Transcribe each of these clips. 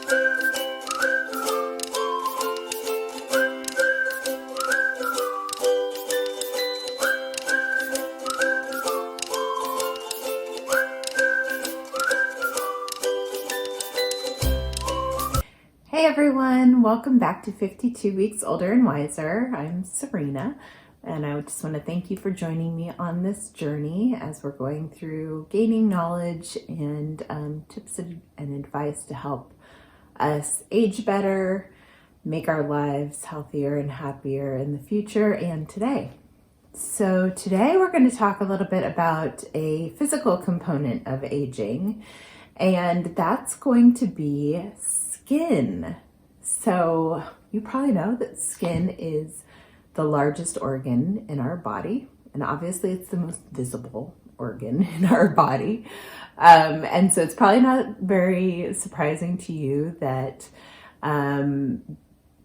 Hey everyone, welcome back to 52 Weeks Older and Wiser. I'm Serena, and I just want to thank you for joining me on this journey as we're going through gaining knowledge and tips and advice to help us age better, make our lives healthier and happier in the future and today. So today we're going to talk a little bit about a physical component of aging, and that's going to be skin. So you probably know that skin is the largest organ in our body, and obviously it's the most visible organ in our body. And so it's probably not very surprising to you that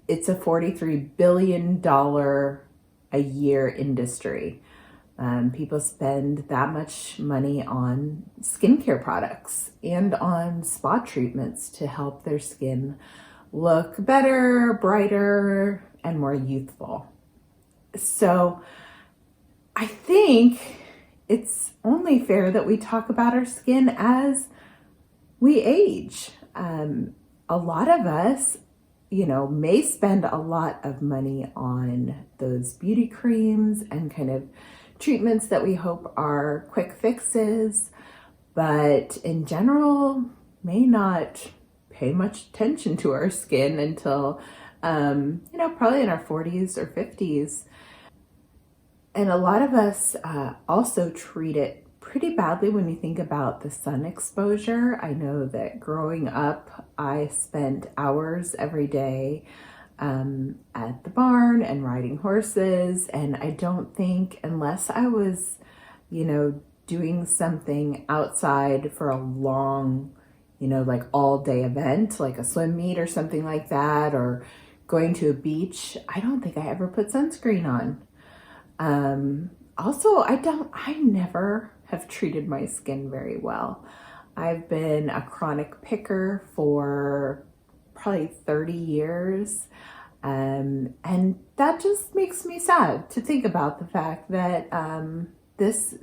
it's a $43 billion a year industry. People spend that much money on skincare products and on spa treatments to help their skin look better, brighter, and more youthful. So I think it's only fair that we talk about our skin as we age. A lot of us, may spend a lot of money on those beauty creams and kind of treatments that we hope are quick fixes, but in general may not pay much attention to our skin until, probably in our 40s or 50s. And a lot of us also treat it pretty badly when you think about the sun exposure. I know that growing up, I spent hours every day at the barn and riding horses. And I don't think, unless I was, doing something outside for a long, like all day event, like a swim meet or something like that, or going to a beach, I don't think I ever put sunscreen on. Also, I never have treated my skin very well. I've been a chronic picker for probably 30 years. And that just makes me sad to think about the fact that this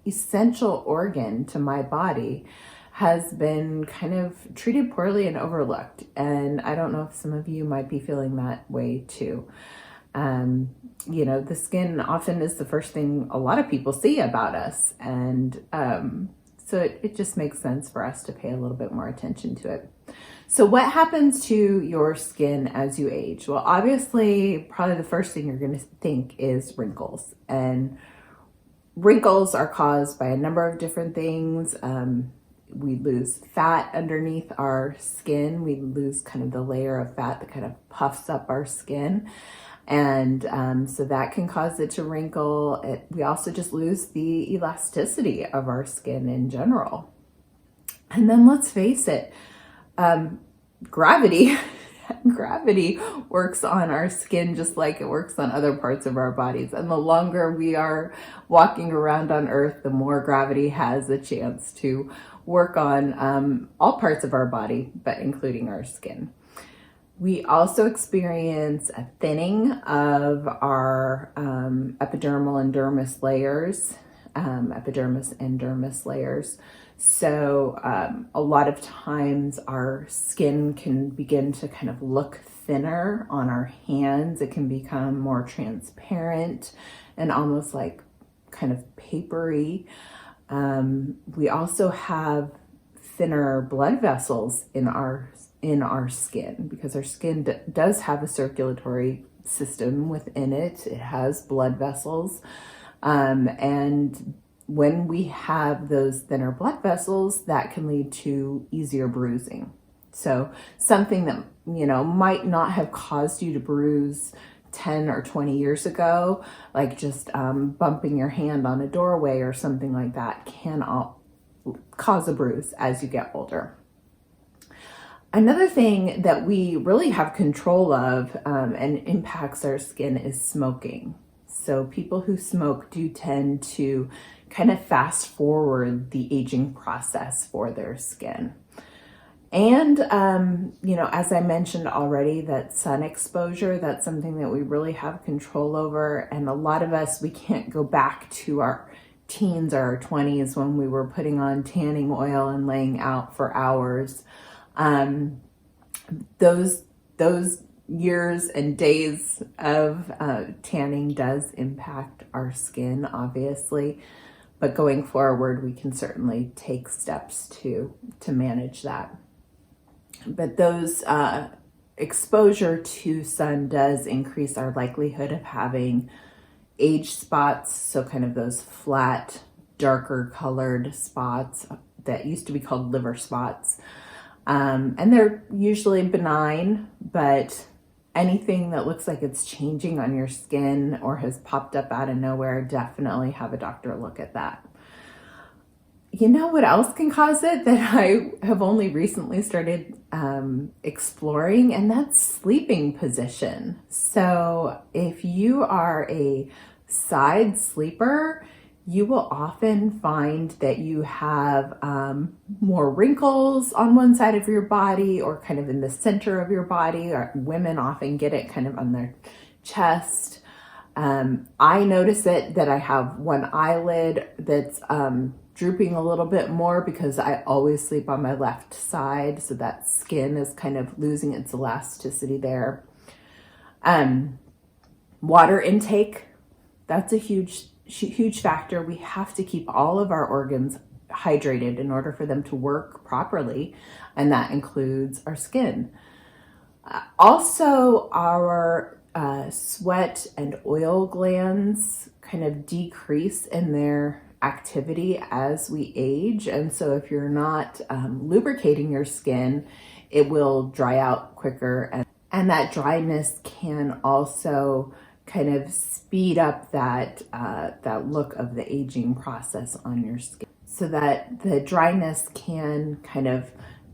essential organ to my body has been kind of treated poorly and overlooked. And I don't know if some of you might be feeling that way too. The skin often is the first thing a lot of people see about us. And so it just makes sense for us to pay a little bit more attention to it. So what happens to your skin as you age? Well, obviously, probably the first thing you're going to think is wrinkles. And wrinkles are caused by a number of different things. We lose fat underneath our skin. We lose kind of the layer of fat that kind of puffs up our skin. And so that can cause it to wrinkle. We also just lose the elasticity of our skin in general. And then let's face it, gravity works on our skin just like it works on other parts of our bodies. And the longer we are walking around on Earth, the more gravity has a chance to work on all parts of our body, but including our skin. We also experience a thinning of our epidermal and dermis layers, epidermis and dermis layers. So a lot of times our skin can begin to kind of look thinner on our hands. It can become more transparent and almost like kind of papery. We also have thinner blood vessels in our skin because our skin does have a circulatory system within it. It has blood vessels. And when we have those thinner blood vessels, that can lead to easier bruising. So something that, might not have caused you to bruise 10 or 20 years ago, like just bumping your hand on a doorway or something like that, can cause a bruise as you get older. Another thing that we really have control of and impacts our skin is smoking. So people who smoke do tend to kind of fast forward the aging process for their skin. And, as I mentioned already, that sun exposure, that's something that we really have control over. And a lot of us, we can't go back to our teens or our 20s when we were putting on tanning oil and laying out for hours. Those years and days of tanning does impact our skin, obviously. But going forward, we can certainly take steps to manage that. But those exposure to sun does increase our likelihood of having age spots. So kind of those flat, darker colored spots that used to be called liver spots. And they're usually benign, but anything that looks like it's changing on your skin or has popped up out of nowhere, definitely have a doctor look at that. You know what else can cause it that I have only recently started exploring, and that's sleeping position. So if you are a side sleeper, you will often find that you have more wrinkles on one side of your body or kind of in the center of your body, or women often get it kind of on their chest. I notice it that I have one eyelid that's drooping a little bit more because I always sleep on my left side. So that skin is kind of losing its elasticity there. Water intake, that's a huge factor. We have to keep all of our organs hydrated in order for them to work properly. And that includes our skin. Also, our sweat and oil glands kind of decrease in their activity as we age. And so if you're not lubricating your skin, it will dry out quicker. And that dryness can also kind of speed up that look of the aging process on your skin. So that the dryness can kind of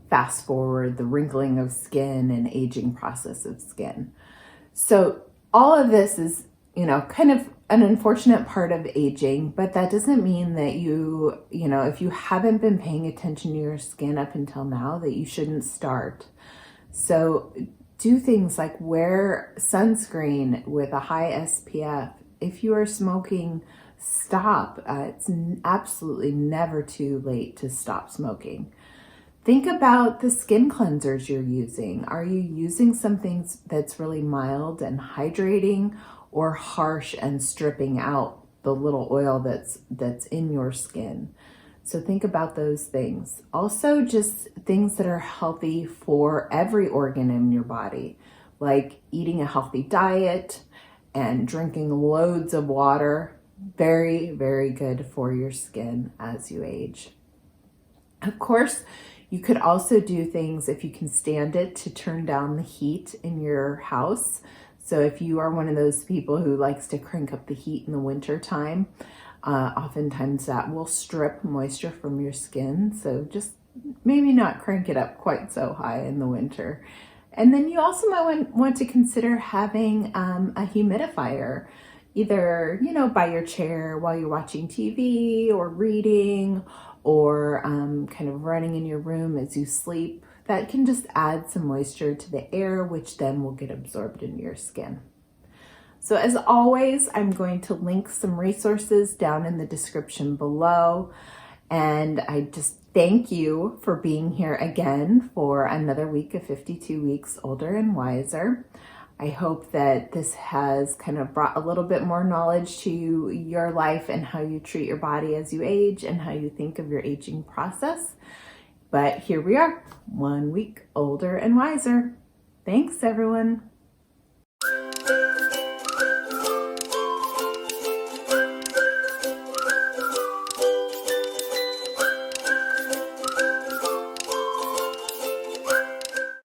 fast forward the wrinkling of skin and aging process of skin. So all of this is, kind of an unfortunate part of aging, but that doesn't mean that if you haven't been paying attention to your skin up until now, that you shouldn't start. So do things like wear sunscreen with a high SPF. If you are smoking, stop. It's absolutely never too late to stop smoking. Think about the skin cleansers you're using. Are you using something that's really mild and hydrating, or harsh and stripping out the little oil that's in your skin? So think about those things. Also, just things that are healthy for every organ in your body, like eating a healthy diet and drinking loads of water. Very, very good for your skin as you age. Of course, you could also do things, if you can stand it, to turn down the heat in your house. So if you are one of those people who likes to crank up the heat in the winter time, oftentimes that will strip moisture from your skin. So just maybe not crank it up quite so high in the winter. And then you also might want to consider having a humidifier, either, by your chair while you're watching TV or reading, or kind of running in your room as you sleep. That can just add some moisture to the air, which then will get absorbed into your skin. So as always, I'm going to link some resources down in the description below. And I just thank you for being here again for another week of 52 Weeks Older and Wiser. I hope that this has kind of brought a little bit more knowledge to your life and how you treat your body as you age and how you think of your aging process. But here we are, 1 week older and wiser. Thanks, everyone.